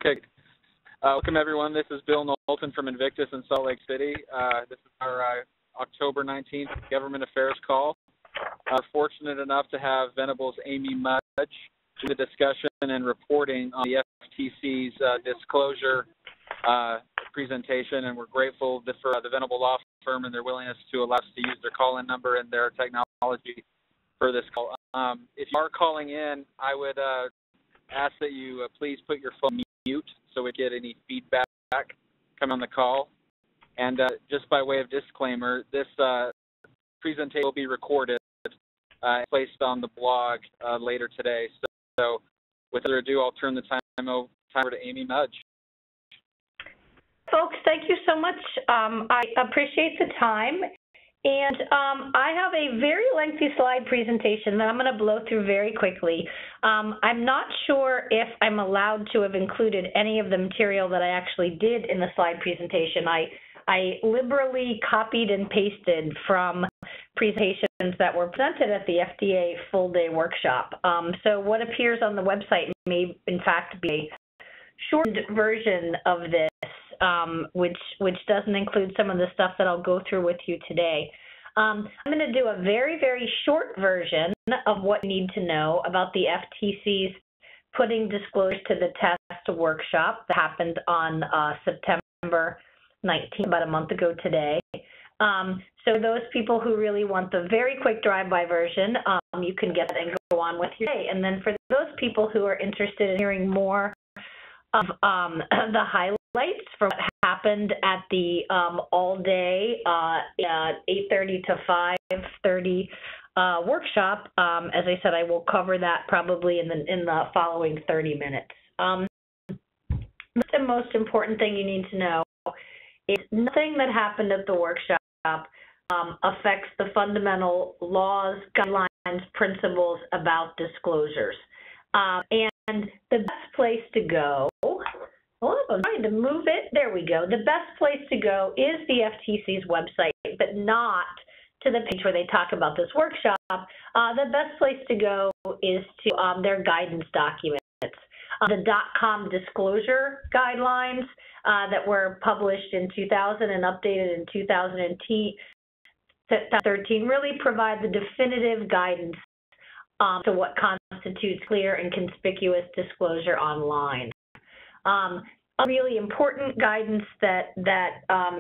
Okay. Welcome, everyone. This is Bill Knowlton from Invictus in Salt Lake City. This is our October 19th Government Affairs call. We're fortunate enough to have Venable's Amy Mudge do the discussion and reporting on the FTC's disclosure presentation, and we're grateful for the Venable Law Firm and their willingness to allow us to use their call-in number and their technology for this call. If you are calling in, I would ask that you please put your phone on mute so we get any feedback coming on the call. And just by way of disclaimer, this presentation will be recorded and placed on the blog later today. So with further ado, I'll turn the time over to Amy Mudge. Folks, thank you so much. I appreciate the time. And I have a very lengthy slide presentation that I'm going to blow through very quickly. I'm not sure if I'm allowed to have included any of the material that I actually did in the slide presentation. I liberally copied and pasted from presentations that were presented at the FDA full-day workshop. So what appears on the website may, in fact, be a shortened version of this. Which doesn't include some of the stuff that I'll go through with you today. I'm going to do a very, very short version of what you need to know about the FTC's putting disclosures to the test workshop that happened on September 19th, about a month ago today. So those people who really want the very quick drive-by version, you can get that and go on with your day. And then for those people who are interested in hearing more of the highlights from what happened at the all-day 8:30 to 5:30 workshop. As I said, I will cover that probably in the following 30 minutes. The most important thing you need to know is nothing that happened at the workshop affects the fundamental laws, guidelines, principles about disclosures. And the best place to go, I'm trying to move it. There we go. The best place to go is the FTC's website, but not to the page where they talk about this workshop. The best place to go is to their guidance documents. The .com disclosure guidelines that were published in 2000 and updated in 2013 really provide the definitive guidance to what constitutes clear and conspicuous disclosure online. A really important guidance that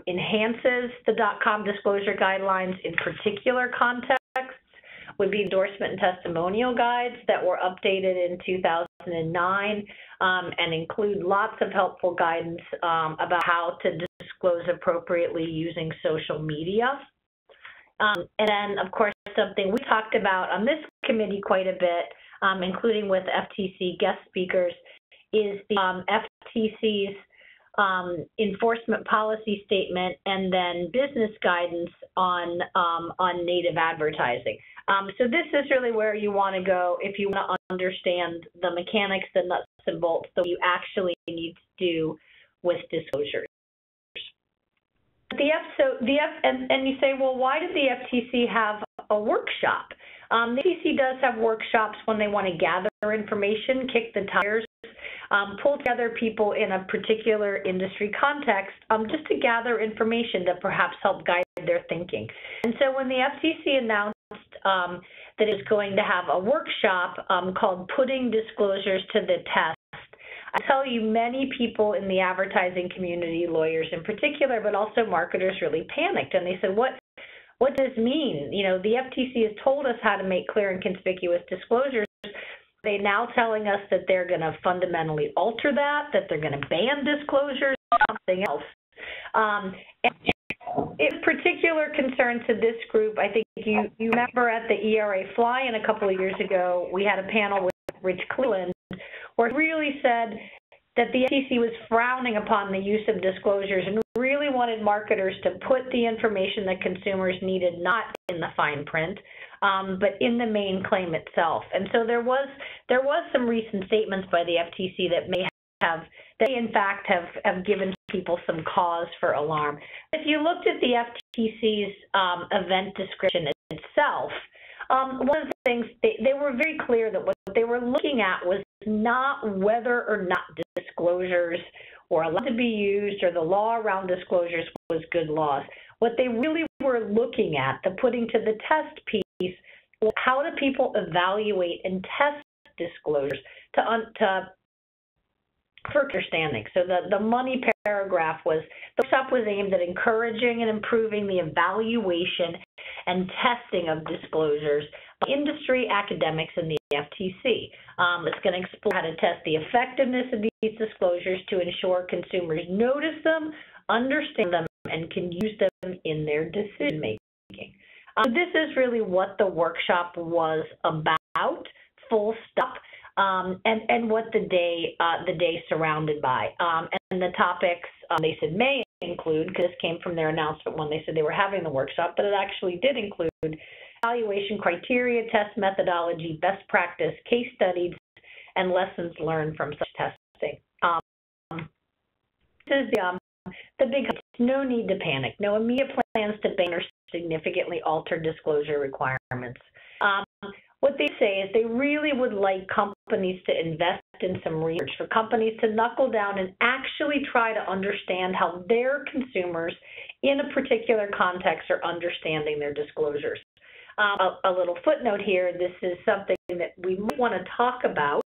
enhances the .com disclosure guidelines in particular contexts would be endorsement and testimonial guides that were updated in 2009 and include lots of helpful guidance about how to disclose appropriately using social media. And then, of course, something we talked about on this committee quite a bit, including with FTC guest speakers, is the FTC's enforcement policy statement and then business guidance on native advertising. So this is really where you want to go if you want to understand the mechanics, the nuts and bolts that you actually need to do with disclosures. And you say, well, why did the FTC have a workshop? The FTC does have workshops when they want to gather information, kick the tires, pull together people in a particular industry context just to gather information to perhaps help guide their thinking. And so when the FTC announced that it's going to have a workshop called Putting Disclosures to the Test, I tell you, many people in the advertising community, lawyers in particular, but also marketers, really panicked. And they said, what does this mean? You know, the FTC has told us how to make clear and conspicuous disclosures. They're now telling us that they're going to fundamentally alter that they're going to ban disclosures, something else. And in particular concern to this group, I think you remember at the ERA Fly-In a couple of years ago, we had a panel with Rich Cleland where he really said that the FTC was frowning upon the use of disclosures and really wanted marketers to put the information that consumers needed not in the fine print, but in the main claim itself. And so there was some recent statements by the FTC that may in fact have given people some cause for alarm. If you looked at the FTC's event description itself, one of the things, they were very clear that what they were looking at was not whether or not disclosures were allowed to be used or the law around disclosures was good laws. What they really were looking at, the putting to the test piece, was how do people evaluate and test disclosures for understanding. So the money paragraph was, the workshop was aimed at encouraging and improving the evaluation and testing of disclosures by industry, academics, and the FTC. It's going to explore how to test the effectiveness of these disclosures to ensure consumers notice them, understand them, and can use them in their decision making. This is really what the workshop was about, full stop. And what the day surrounded by. And the topics they said may include, because this came from their announcement when they said they were having the workshop, but it actually did include evaluation criteria, test methodology, best practice, case studies, and lessons learned from such testing. This is the big, no need to panic. No immediate plans to ban or significantly alter disclosure requirements. What they say is they really would like companies to invest in some research, for companies to knuckle down and actually try to understand how their consumers in a particular context are understanding their disclosures. A little footnote here, this is something that we want to talk about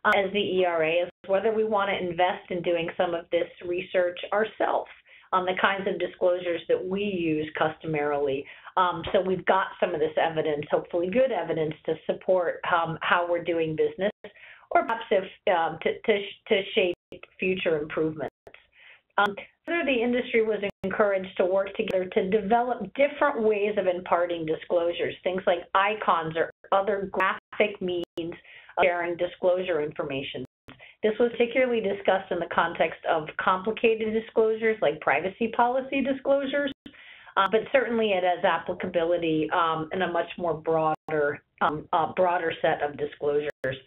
as the ERA, is whether we want to invest in doing some of this research ourselves on the kinds of disclosures that we use customarily. So we've got some of this evidence, hopefully good evidence, to support how we're doing business, or perhaps if to shape future improvements. Further, the industry was encouraged to work together to develop different ways of imparting disclosures, things like icons or other graphic means of sharing disclosure information. This was particularly discussed in the context of complicated disclosures like privacy policy disclosures, but certainly it has applicability in a much more broader set of disclosures.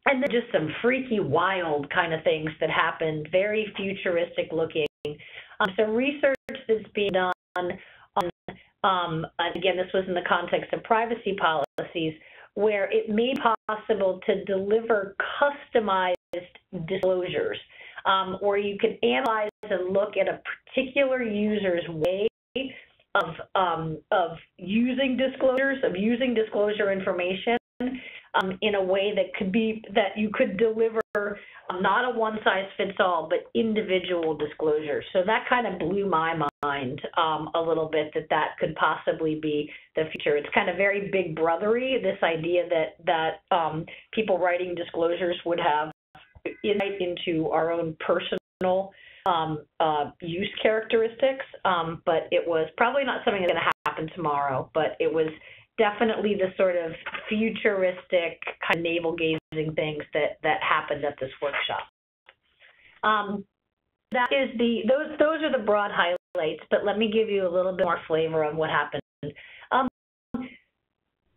And then just some freaky, wild kind of things that happened, very futuristic looking. So research that's being done on, again, this was in the context of privacy policies, where it may be possible to deliver customized disclosures, or you can analyze and look at a particular user's way of using disclosures, of using disclosure information in a way that could be, that you could deliver not a one-size-fits-all, but individual disclosures. So that kind of blew my mind a little bit, that could possibly be the future. It's kind of very big brothery, this idea that people writing disclosures would have insight into our own personal use characteristics, but it was probably not something that's going to happen tomorrow, but it was definitely the sort of futuristic kind of navel-gazing things that happened at this workshop. That is those are the broad highlights, but let me give you a little bit more flavor on what happened.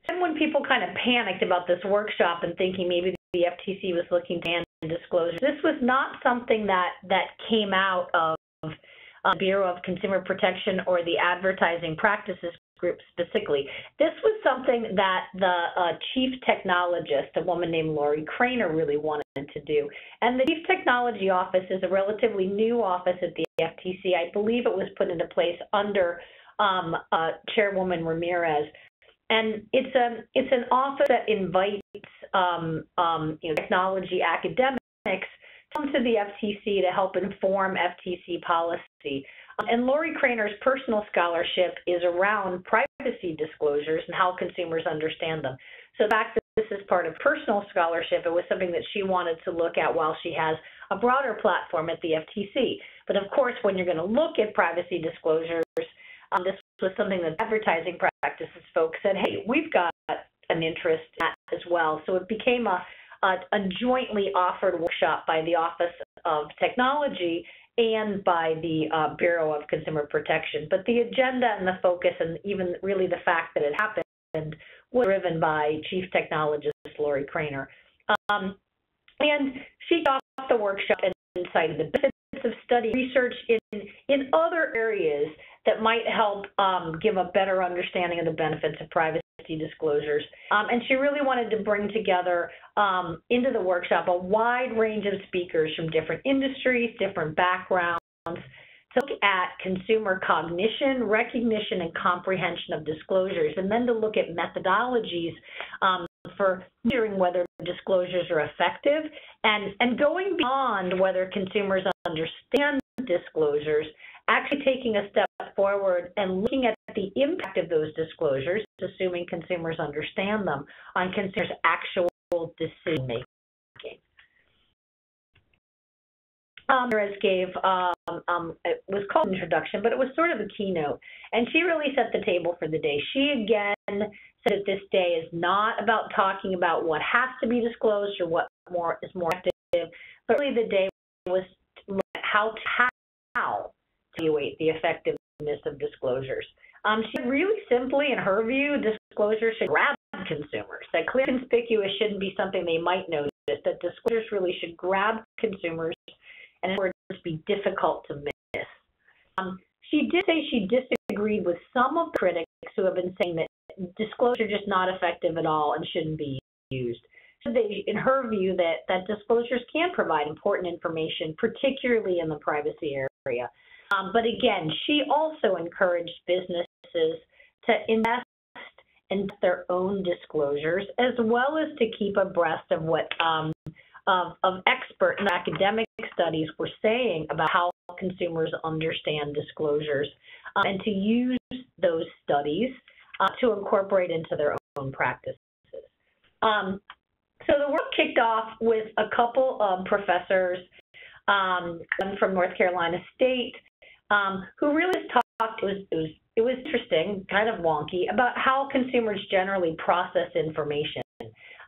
And when people kind of panicked about this workshop and thinking maybe the FTC was looking to ban disclosure, this was not something that came out of the Bureau of Consumer Protection or the Advertising Practices Group specifically. This was something that the chief technologist, a woman named Lori Craner, really wanted to do. And the Chief Technology Office is a relatively new office at the FTC. I believe it was put into place under Chairwoman Ramirez. And it's an office that invites technology academics to come to the FTC to help inform FTC policy. And Lori Craner's personal scholarship is around privacy disclosures and how consumers understand them. So the fact that this is part of personal scholarship, it was something that she wanted to look at while she has a broader platform at the FTC. But of course, when you're going to look at privacy disclosures, this was something that advertising practices folks said, hey, we've got an interest in that as well. So it became a jointly offered workshop by the Office of Technology and by the Bureau of Consumer Protection. But the agenda and the focus, and even really the fact that it happened, was driven by Chief Technologist Lori Craner. And she got off the workshop and cited the benefits of study research in other areas that might help give a better understanding of the benefits of privacy disclosures. And she really wanted to bring together into the workshop a wide range of speakers from different industries, different backgrounds, to look at consumer cognition, recognition, and comprehension of disclosures, and then to look at methodologies for measuring whether disclosures are effective, and going beyond whether consumers understand disclosures, actually taking a step forward and looking at the impact of those disclosures, assuming consumers understand them, on consumers' actual decision making. Perez gave, it was called an introduction, but it was sort of a keynote, and she really set the table for the day. She again said that this day is not about talking about what has to be disclosed or what is more effective, but really the day was to look at how to evaluate the effectiveness of disclosures. She said really simply, in her view, disclosures should grab consumers, that clear and conspicuous shouldn't be something they might notice, that disclosures really should grab consumers and in other words, be difficult to miss. She did say she disagreed with some of the critics who have been saying that disclosure is just not effective at all and shouldn't be used. So in her view, that disclosures can provide important information, particularly in the privacy area. But again, she also encouraged businesses to invest in their own disclosures, as well as to keep abreast of what of expert and academic studies were saying about how consumers understand disclosures, and to use those studies to incorporate into their own practices. So the work kicked off with a couple of professors, one from North Carolina State, who really talked. It was interesting, kind of wonky, about how consumers generally process information.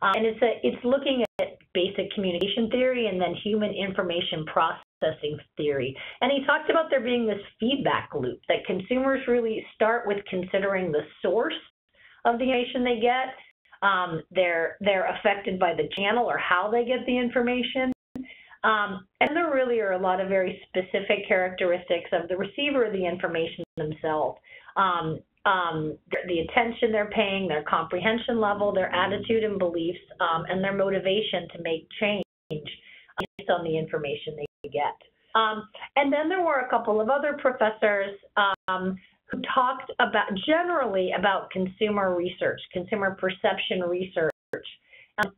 And it's looking at basic communication theory and then human information processing theory. And he talked about there being this feedback loop, that consumers really start with considering the source of the information they get. They're affected by the channel or how they get the information. And there really are a lot of very specific characteristics of the receiver of the information themselves. The attention they're paying, their comprehension level, their attitude and beliefs, and their motivation to make change based on the information they get. And then there were a couple of other professors who talked generally about consumer research, consumer perception research,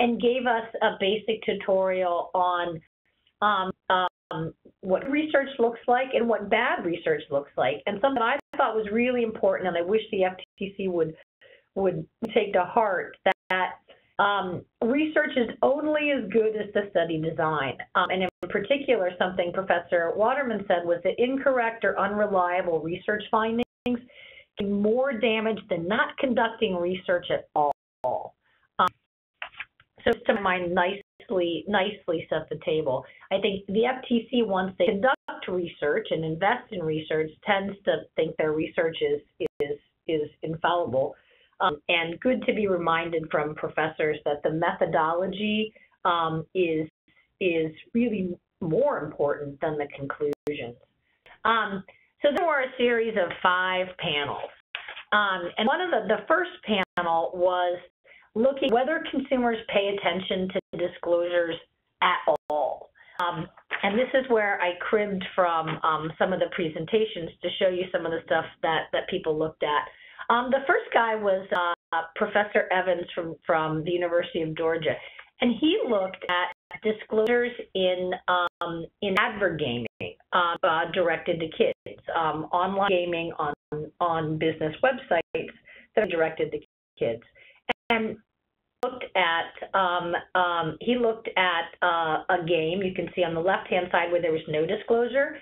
and gave us a basic tutorial on what research looks like and what bad research looks like. And something I thought was really important, and I wish the FTC would take to heart, that research is only as good as the study design. And in particular, something Professor Waterman said was that incorrect or unreliable research findings can do more damage than not conducting research at all. So to my mind, nicely set the table. I think the FTC, once they conduct research and invest in research, tends to think their research is infallible. And good to be reminded from professors that the methodology is really more important than the conclusions. So there were a series of 5 panels. And one of the first panel was looking whether consumers pay attention to disclosures at all. And this is where I cribbed from some of the presentations to show you some of the stuff that people looked at. The first guy was Professor Evans from the University of Georgia, and he looked at disclosures in advert gaming directed to kids, online gaming on business websites that are directed to kids. And he looked at a game you can see on the left-hand side where there was no disclosure.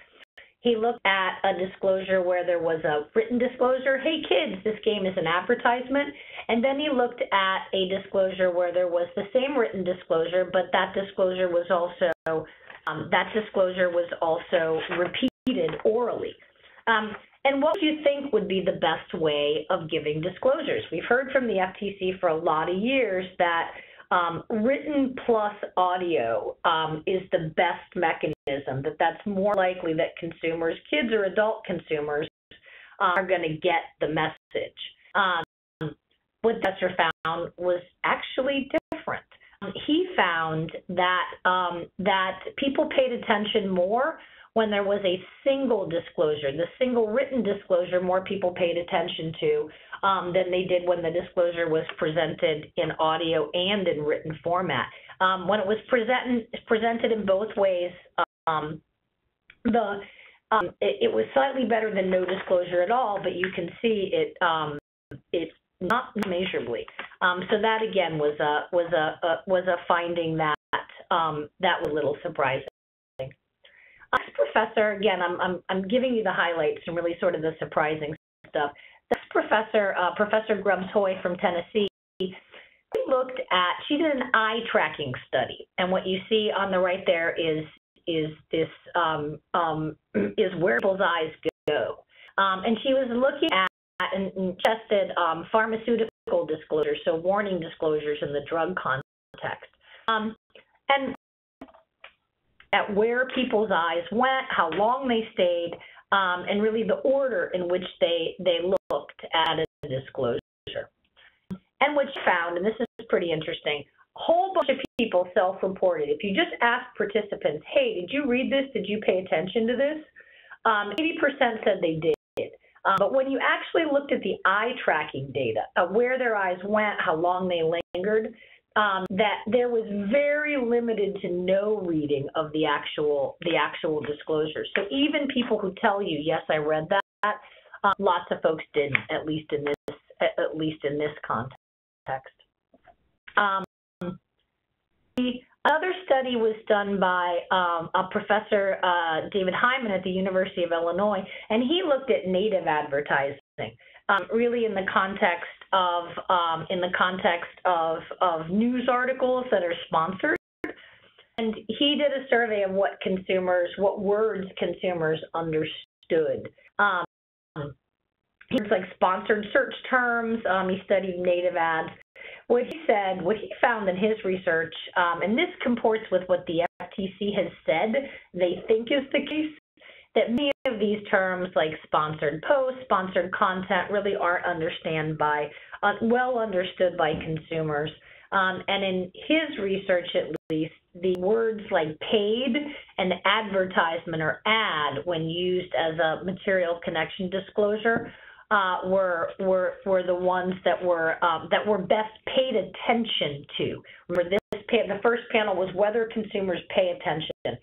He looked at a disclosure where there was a written disclosure, hey kids, this game is an advertisement. And then he looked at a disclosure where there was the same written disclosure, but that disclosure was also repeated orally. And what do you think would be the best way of giving disclosures? We've heard from the FTC for a lot of years that written plus audio is the best mechanism, that's more likely that consumers, kids or adult consumers, are going to get the message. what Professor found was actually different. He found that that people paid attention more when there was a single disclosure. The single written disclosure, more people paid attention to than they did when the disclosure was presented in audio and in written format. When it was presented in both ways, it was slightly better than no disclosure at all, but you can see it's not measurably. So that again was a finding that that was a little surprising. This professor, again, I'm giving you the highlights and really sort of the surprising stuff. This professor, Professor Grubbs-Hoy from Tennessee, she did an eye tracking study, and what you see on the right there is this is where people's eyes go, and she was looking at and tested pharmaceutical disclosures, so warning disclosures in the drug context, and at where people's eyes went, how long they stayed, and really the order in which they looked at a disclosure. And what she found, and this is pretty interesting, a whole bunch of people self-reported. If you just ask participants, hey, did you read this? Did you pay attention to this? 80% said they did. But when you actually looked at the eye tracking data, where their eyes went, how long they lingered, that there was very limited to no reading of the actual disclosure. So even people who tell you, yes, I read that, lots of folks didn't, at least in this context. Another study was done by a Professor David Hyman at the University of Illinois, and he looked at native advertising, really in the context of news articles that are sponsored. And he did a survey of what words consumers understood. Things like sponsored search terms. He studied native ads. What he found in his research, and this comports with what the FTC has said they think is the case, that many of these terms like sponsored posts, sponsored content really aren't well understood by consumers. And in his research, at least, the words like paid and advertisement or ad, when used as a material connection disclosure, were the ones that were best paid attention to. Remember, the first panel was whether consumers pay attention.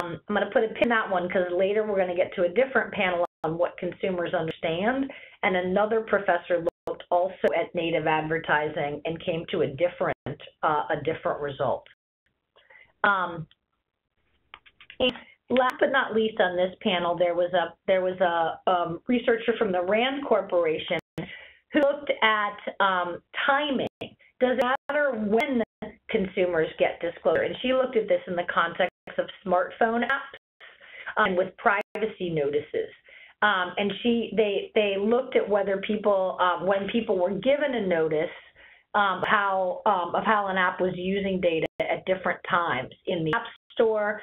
I'm going to put a pin in that one because later we're going to get to a different panel on what consumers understand, and another professor looked also at native advertising and came to a different result. And last but not least on this panel, there was a researcher from the RAND Corporation who looked at timing. Does it matter when consumers get disclosure? And she looked at this in the context of smartphone apps and with privacy notices. And they looked at whether people, when people were given a notice, of how an app was using data at different times in the App Store.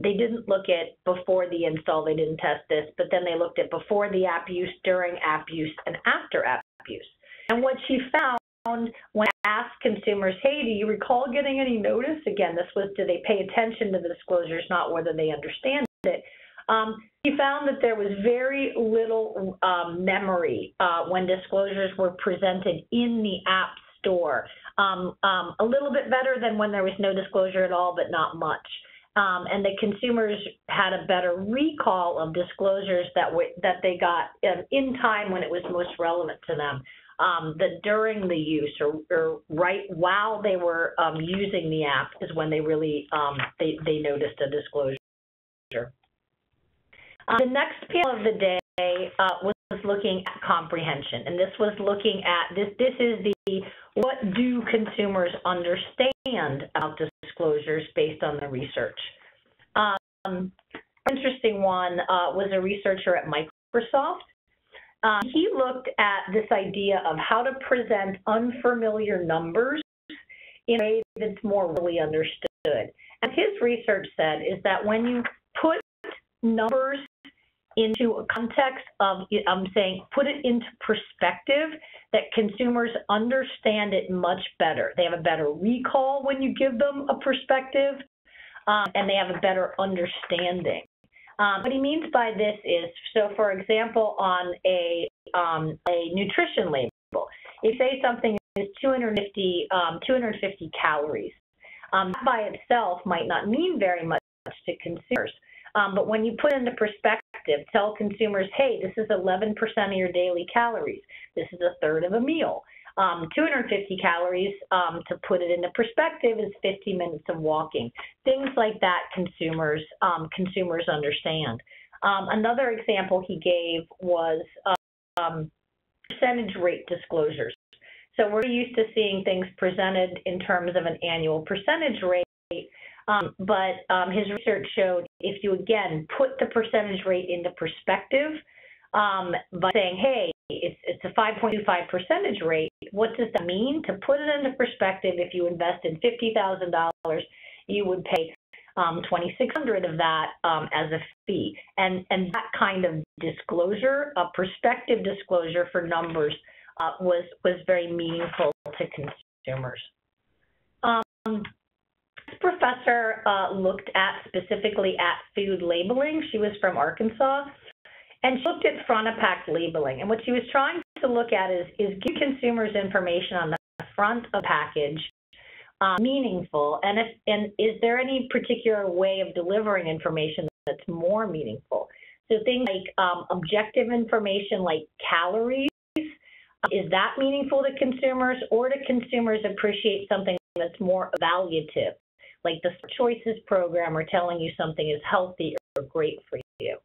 They didn't look at before the install, they didn't test this, but then they looked at before the app use, during app use, and after app use. And what she found when I asked consumers, hey, do you recall getting any notice? Again, this was, do they pay attention to the disclosures, not whether they understand it. She found that there was very little memory when disclosures were presented in the App Store. A little bit better than when there was no disclosure at all, but not much. And the consumers had a better recall of disclosures that they got in time when it was most relevant to them. That during the use or right while they were using the app is when they really they noticed a disclosure. The next panel of the day was looking at comprehension, and this was looking at this is the what do consumers understand about disclosures based on the research. Interesting one was a researcher at Microsoft. He looked at this idea of how to present unfamiliar numbers in a way that's more really understood. And his research said is that when you put numbers into a context of, I'm saying, put it into perspective that consumers understand it much better. They have a better recall when you give them a perspective, and they have a better understanding. What he means by this is, so for example, on a nutrition label, if you say something is 250 calories, by itself might not mean very much to consumers. But when you put into perspective, tell consumers, hey, this is 11% of your daily calories. This is a third of a meal. 250 calories, to put it into perspective, is 50 minutes of walking. Things like that consumers understand. Another example he gave was percentage rate disclosures. So we're used to seeing things presented in terms of an annual percentage rate, but his research showed if you, again, put the percentage rate into perspective by saying, hey, it's a 5.25 percentage rate, what does that mean? To put it into perspective, if you invested $50,000, you would pay $2,600 of that as a fee. And that kind of disclosure, a perspective disclosure for numbers, was very meaningful to consumers. This professor looked at specifically at food labeling. She was from Arkansas, and she looked at front of pack labeling. And what she was trying to look at is give consumers information on the front of the package meaningful, and is there any particular way of delivering information that's more meaningful? So things like objective information like calories, is that meaningful to consumers, or do consumers appreciate something that's more evaluative, like the Choices program or telling you something is healthy or great for you?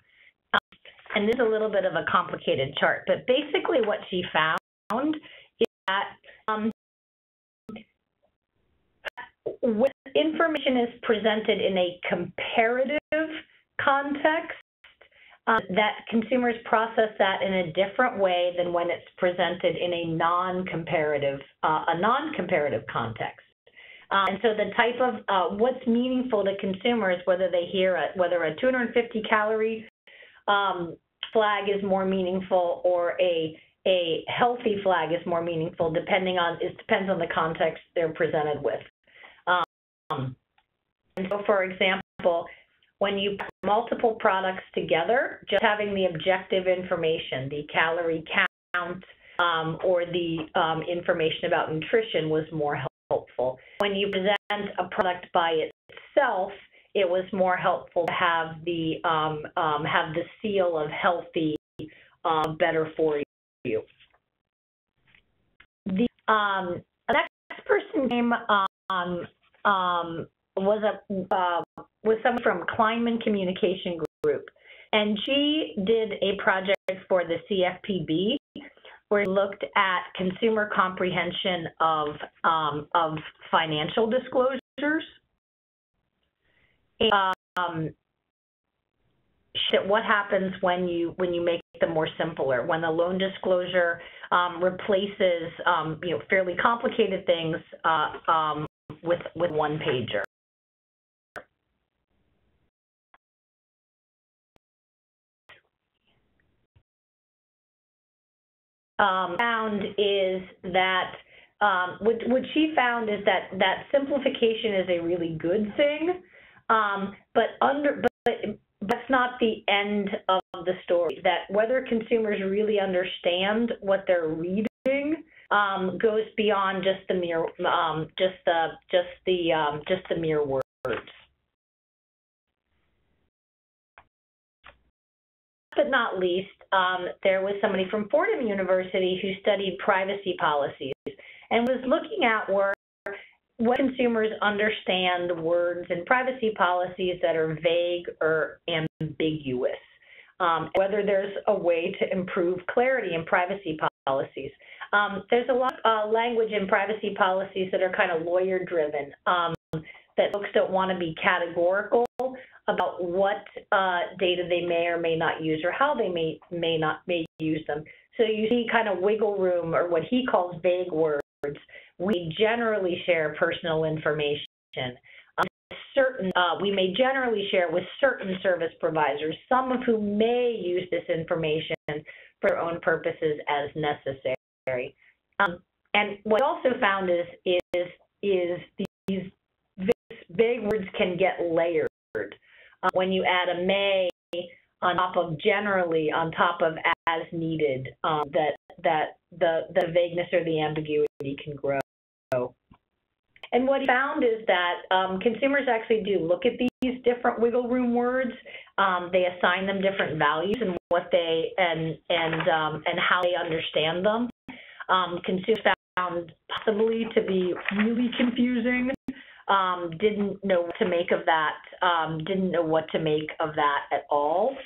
And this is a little bit of a complicated chart, but basically what she found is that when information is presented in a comparative context, that consumers process that in a different way than when it's presented in a non-comparative context. And so the type of what's meaningful to consumers, whether they hear whether a 250 calorie flag is more meaningful or a healthy flag is more meaningful, it depends on the context they're presented with. And so, for example, when you put multiple products together, just having the objective information, the calorie count, or the information about nutrition was more helpful. When you present a product by itself, it was more helpful to have the seal of healthy, better for you. The next person came was someone from Kleinman Communication Group, and she did a project for the CFPB where we looked at consumer comprehension of financial disclosures. What happens when you make them more simpler, when the loan disclosure replaces fairly complicated things with one pager. Found is that what she found is that simplification is a really good thing, but that's not the end of the story. That whether consumers really understand what they're reading goes beyond just the mere mere words. But not least, there was somebody from Fordham University who studied privacy policies and was looking at what consumers understand words in privacy policies that are vague or ambiguous, whether there's a way to improve clarity in privacy policies. There's a lot of language in privacy policies that are kind of lawyer-driven, that folks don't want to be categorical about what data they may or may not use or how they may use them. So you see kind of wiggle room, or what he calls vague words. We generally share personal information. certain, we may generally share with certain service providers, some of whom may use this information for their own purposes as necessary. And what I also found is these big words can get layered. When you add a may on top of generally, on top of as needed, that the vagueness or the ambiguity can grow. And what he found is that consumers actually do look at these different wiggle room words. They assign them different values and what they and how they understand them. Consumers found possibly to be really confusing. Didn't know what to make of that. Didn't know what to make of that at all.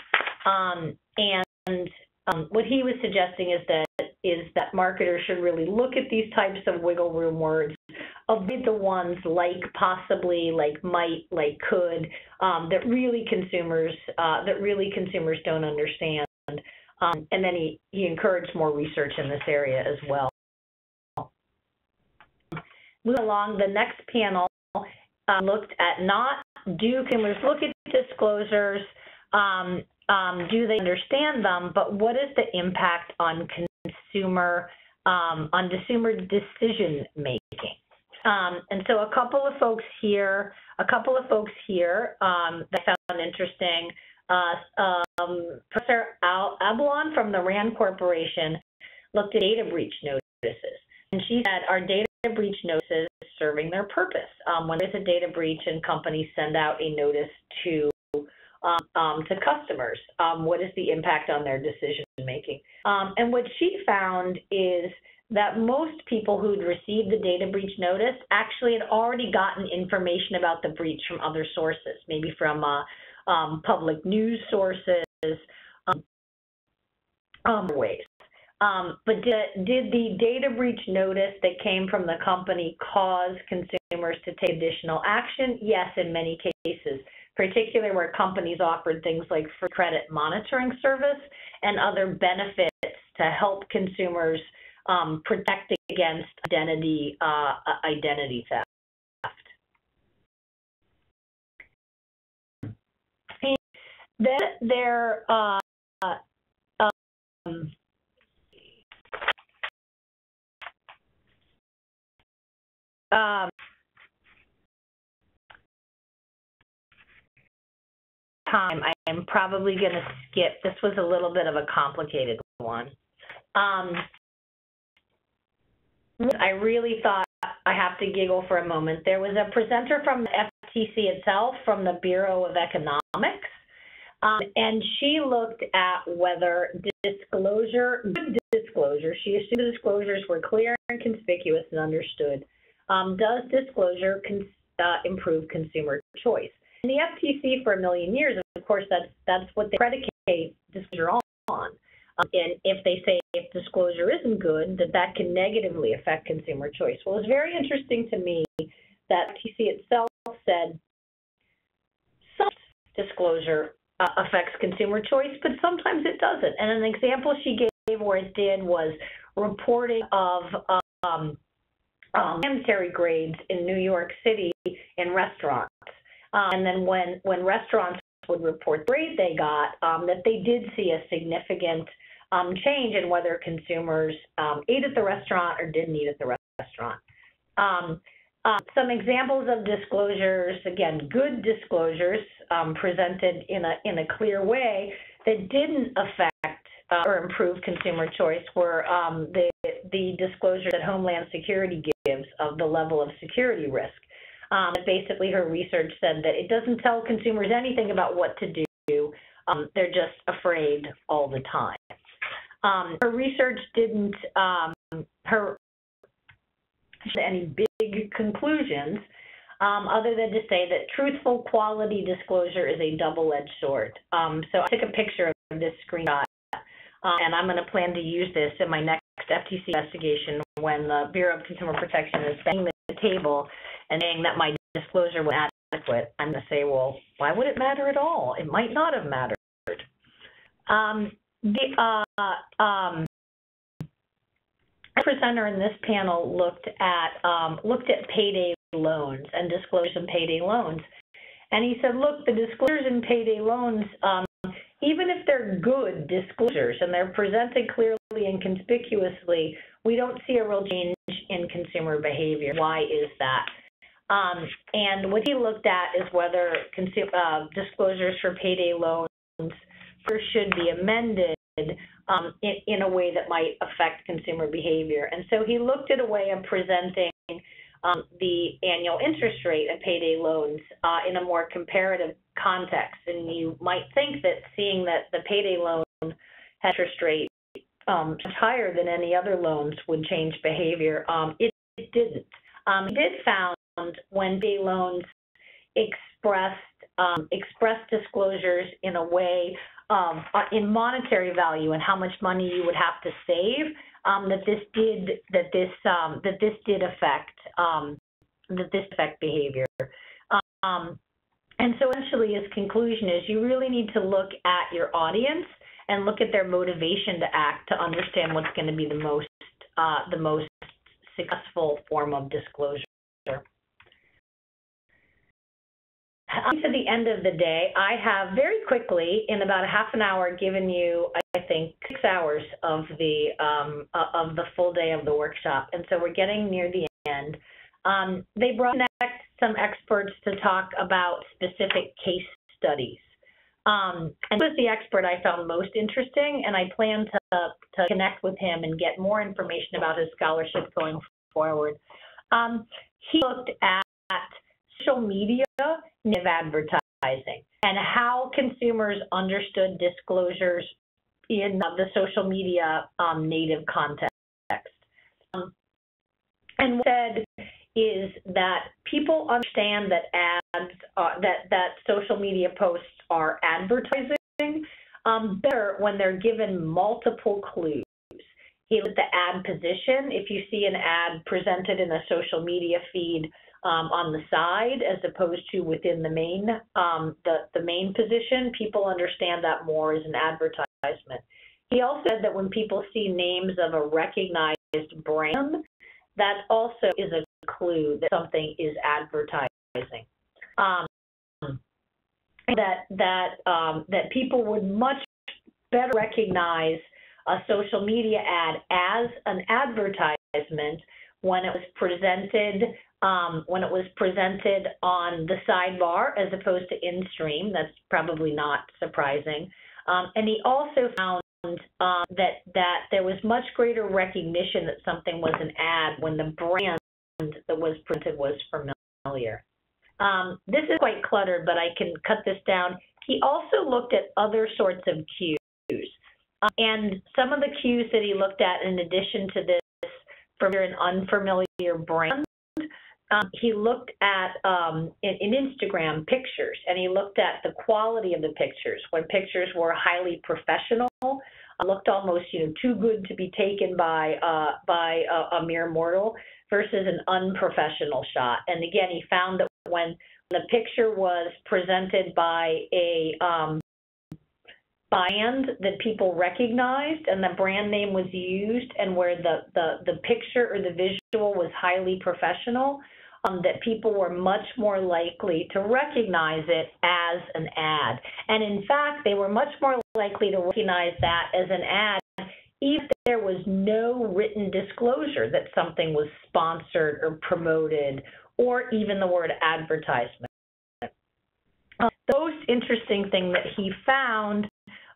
What he was suggesting is that marketers should really look at these types of wiggle room words, avoid the ones like possibly, like might, like could, that really consumers don't understand. And then he encouraged more research in this area as well. Moving along, the next panel looked at not do consumers look at disclosures, do they understand them, but what is the impact on consumer decision making? And so a couple of folks here that I found interesting. Professor Ablon from the RAND Corporation looked at data breach notices, and she said, are data breach notices serving their purpose? When there's a data breach and companies send out a notice to customers, what is the impact on their decision making? And what she found is that most people who'd received the data breach notice actually had already gotten information about the breach from other sources, maybe from public news sources, ways. But did the data breach notice that came from the company cause consumers to take additional action? Yes, in many cases, particularly where companies offered things like free credit monitoring service and other benefits to help consumers protect against identity theft. Then there time I am probably going to skip. This was a little bit of a complicated one. I really thought I have to giggle for a moment. There was a presenter from the FTC itself, from the Bureau of Economics, and she looked at whether good disclosure, she assumed the disclosures were clear and conspicuous and understood. Does disclosure improve consumer choice? And the FTC for a million years, of course, that's what they predicate disclosure on. And if they say if disclosure isn't good, that can negatively affect consumer choice. Well, it's very interesting to me that FTC itself said some disclosure affects consumer choice, but sometimes it doesn't. And an example she gave where it did was reporting of sanitary grades in New York City in restaurants. And then when restaurants would report the grade they got, that they did see a significant change in whether consumers ate at the restaurant or didn't eat at the restaurant. Some examples of disclosures, again, good disclosures presented in a clear way that didn't affect or improve consumer choice were the disclosure that Homeland Security gives of the level of security risk. Basically, her research said that it doesn't tell consumers anything about what to do. They're just afraid all the time. Her research didn't any big conclusions other than to say that truthful quality disclosure is a double-edged sword. So I took a picture of this screenshot, and I'm going to plan to use this in my next FTC investigation when the Bureau of Consumer Protection is banging the table and saying that my disclosure was adequate. I'm going to say, well, why would it matter at all? It might not have mattered. The presenter in this panel looked at payday loans and disclosure of payday loans, And he said, look, the disclosures in payday loans, even if they're good disclosures and they're presented clearly and conspicuously, we don't see a real change in consumer behavior. Why is that? And what he looked at is whether disclosures for payday loans first should be amended in a way that might affect consumer behavior. And so he looked at a way of presenting the annual interest rate of payday loans in a more comparative context. And you might think that seeing that the payday loan has interest rate much higher than any other loans would change behavior. It didn't. It did found when payday loans expressed disclosures in a way in monetary value and how much money you would have to save, that this did affect behavior. And so essentially his conclusion is you really need to look at your audience and look at their motivation to act to understand what's going to be the most successful form of disclosure. To the end of the day, I have very quickly, in about a half an hour, given you, I think, 6 hours of the full day of the workshop, and so we're getting near the end. They brought next some experts to talk about specific case studies. And this was the expert I found most interesting, and I plan to connect with him and get more information about his scholarship going forward. He looked at social media native advertising and how consumers understood disclosures in the social media native context. And what he said is that people understand that ads, that social media posts are advertising better when they're given multiple clues. He looked at the ad position. If you see an ad presented in a social media feed on the side as opposed to within the main position, people understand that more as an advertisement. He also said that when people see names of a recognized brand, that also is a clue that something is advertising. That people would much better recognize a social media ad as an advertisement when it was presented on the sidebar as opposed to in-stream. That's probably not surprising. And he also found that there was much greater recognition that something was an ad when the brand that was printed was familiar. This is quite cluttered, but I can cut this down. He also looked at other sorts of cues. And some of the cues that he looked at in addition to this from an unfamiliar brand, he looked at in Instagram pictures, and he looked at the quality of the pictures. When pictures were highly professional, looked almost too good to be taken by a mere mortal, versus an unprofessional shot. And again, he found that when the picture was presented by a brand that people recognized and the brand name was used, and where the picture or the visual was highly professional, that people were much more likely to recognize it as an ad. And in fact, they were much more likely to recognize that as an ad even if there was no written disclosure that something was sponsored or promoted, or even the word advertisement. The most interesting thing that he found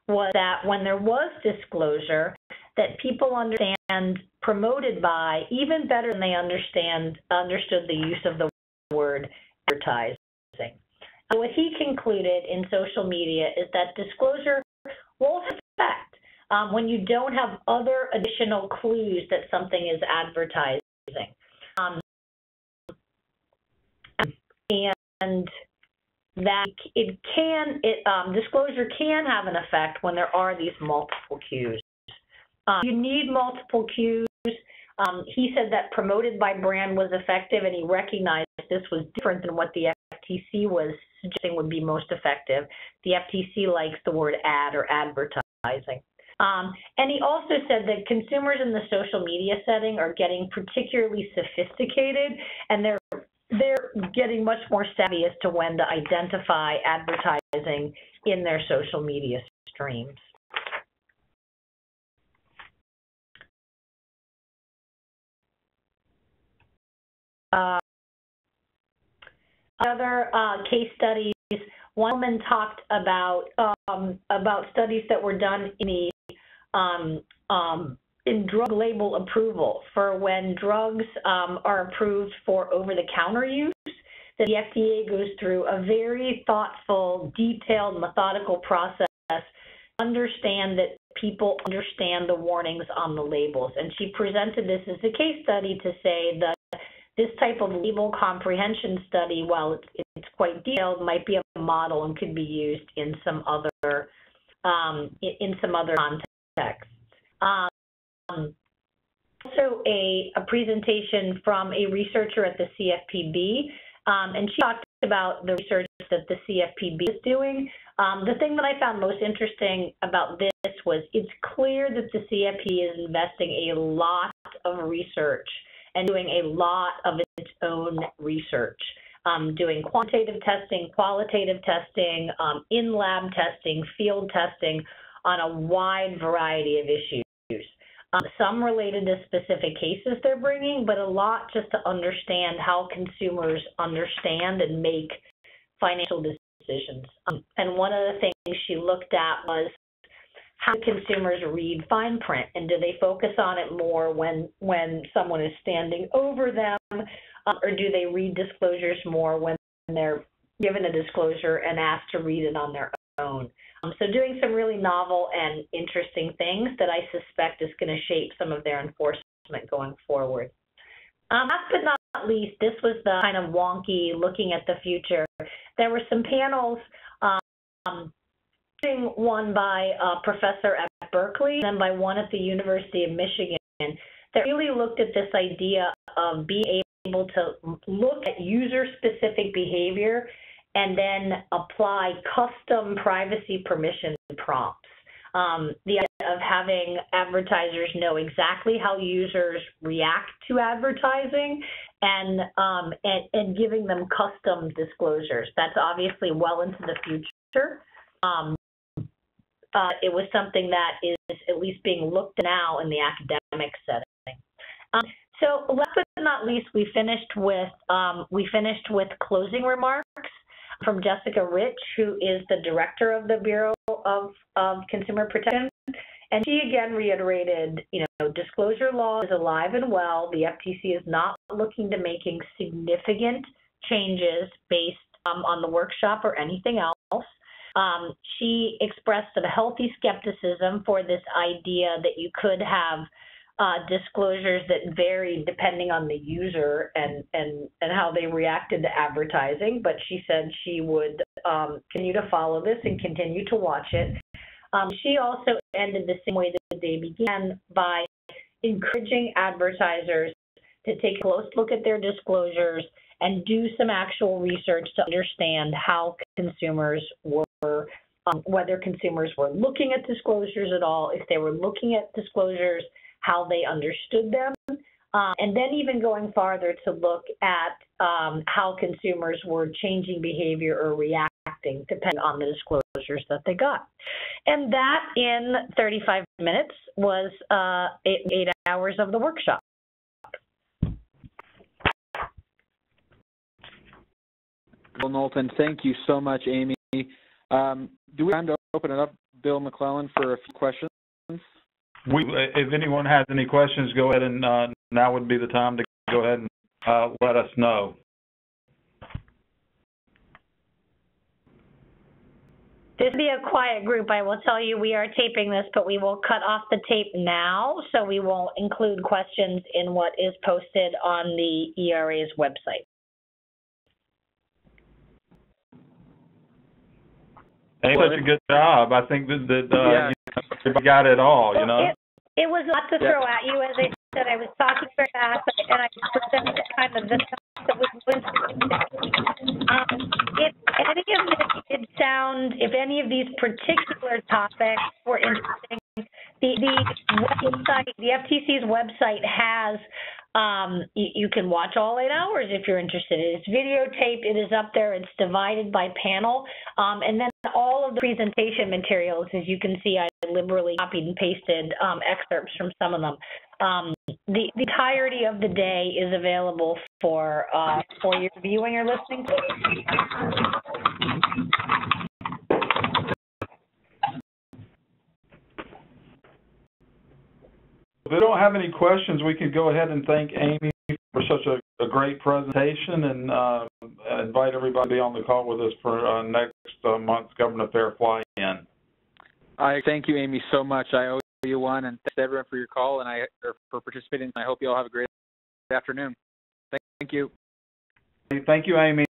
was that when there was disclosure, that people understand promoted by even better than they understood the use of the word advertising. And what he concluded in social media is that disclosure won't have effect when you don't have other additional clues that something is advertising. And that disclosure can have an effect when there are these multiple cues. You need multiple cues. He said that promoted by brand was effective, and he recognized this was different than what the FTC was suggesting would be most effective. The FTC likes the word ad or advertising. And he also said that consumers in the social media setting are getting particularly sophisticated, and they're they're getting much more savvy as to when to identify advertising in their social media streams. Other case studies, one woman talked about studies that were done in in drug label approval for when drugs are approved for over-the-counter use, that the FDA goes through a very thoughtful, detailed, methodical process to understand that people understand the warnings on the labels. And she presented this as a case study to say that this type of label comprehension study, while it's quite detailed, might be a model and could be used in some other contexts. Also, a presentation from a researcher at the CFPB, and she talked about the research that the CFPB is doing. The thing that I found most interesting about this was it's clear that the CFPB is investing a lot of research and doing a lot of its own research, doing quantitative testing, qualitative testing, in-lab testing, field testing on a wide variety of issues. Some related to specific cases they're bringing, but a lot just to understand how consumers understand and make financial decisions. And one of the things she looked at was how do consumers read fine print, and do they focus on it more when someone is standing over them, or do they read disclosures more when they're given a disclosure and asked to read it on their own? So doing some really novel and interesting things that I suspect is going to shape some of their enforcement going forward. Last but not least, this was the kind of wonky looking at the future. There were some panels, one by a professor at Berkeley and then by one at the University of Michigan, that really looked at this idea of being able to look at user-specific behavior and then apply custom privacy permission prompts. The idea of having advertisers know exactly how users react to advertising and giving them custom disclosures. That's obviously well into the future. It was something that is at least being looked at now in the academic setting. So last but not least, we finished with closing remarks from Jessica Rich, who is the director of the Bureau of Consumer Protection. And she again reiterated, disclosure law is alive and well. The FTC is not looking to making significant changes based on the workshop or anything else. She expressed a healthy skepticism for this idea that you could have disclosures that vary depending on the user and how they reacted to advertising, but she said she would continue to follow this and continue to watch it. She also ended the same way that the day began by encouraging advertisers to take a close look at their disclosures and do some actual research to understand how consumers were, whether consumers were looking at disclosures at all, if they were looking at disclosures, how they understood them, and then even going farther to look at how consumers were changing behavior or reacting depending on the disclosures that they got. And that in 35 minutes was 8 hours of the workshop. Bill Knowlton, thank you so much, Amy. Do we have time to open it up, Bill McClellan, for a few questions? If anyone has any questions, go ahead and now would be the time to go ahead and let us know. This will be a quiet group. I will tell you we are taping this, but we will cut off the tape now, so we won't include questions in what is posted on the ERA's website. Hey, such a good job. I think that you got it all, you know? It was a lot to throw at you. As I said, I was talking very fast, and I presented kind of the stuff that was going if any of these particular topics were interesting, the FTC's website has You can watch all 8 hours if you're interested. It's videotaped. It is up there. It's divided by panel. And then all of the presentation materials, as you can see, I liberally copied and pasted excerpts from some of them. The entirety of the day is available for your viewing or listening to. If we don't have any questions, we can go ahead and thank Amy for such a great presentation and invite everybody to be on the call with us for next month's Government Affairs Fly-In. I thank you, Amy, so much. I owe you one, and thanks everyone for your call and for participating. I hope you all have a great afternoon. Thank you. Thank you, Amy.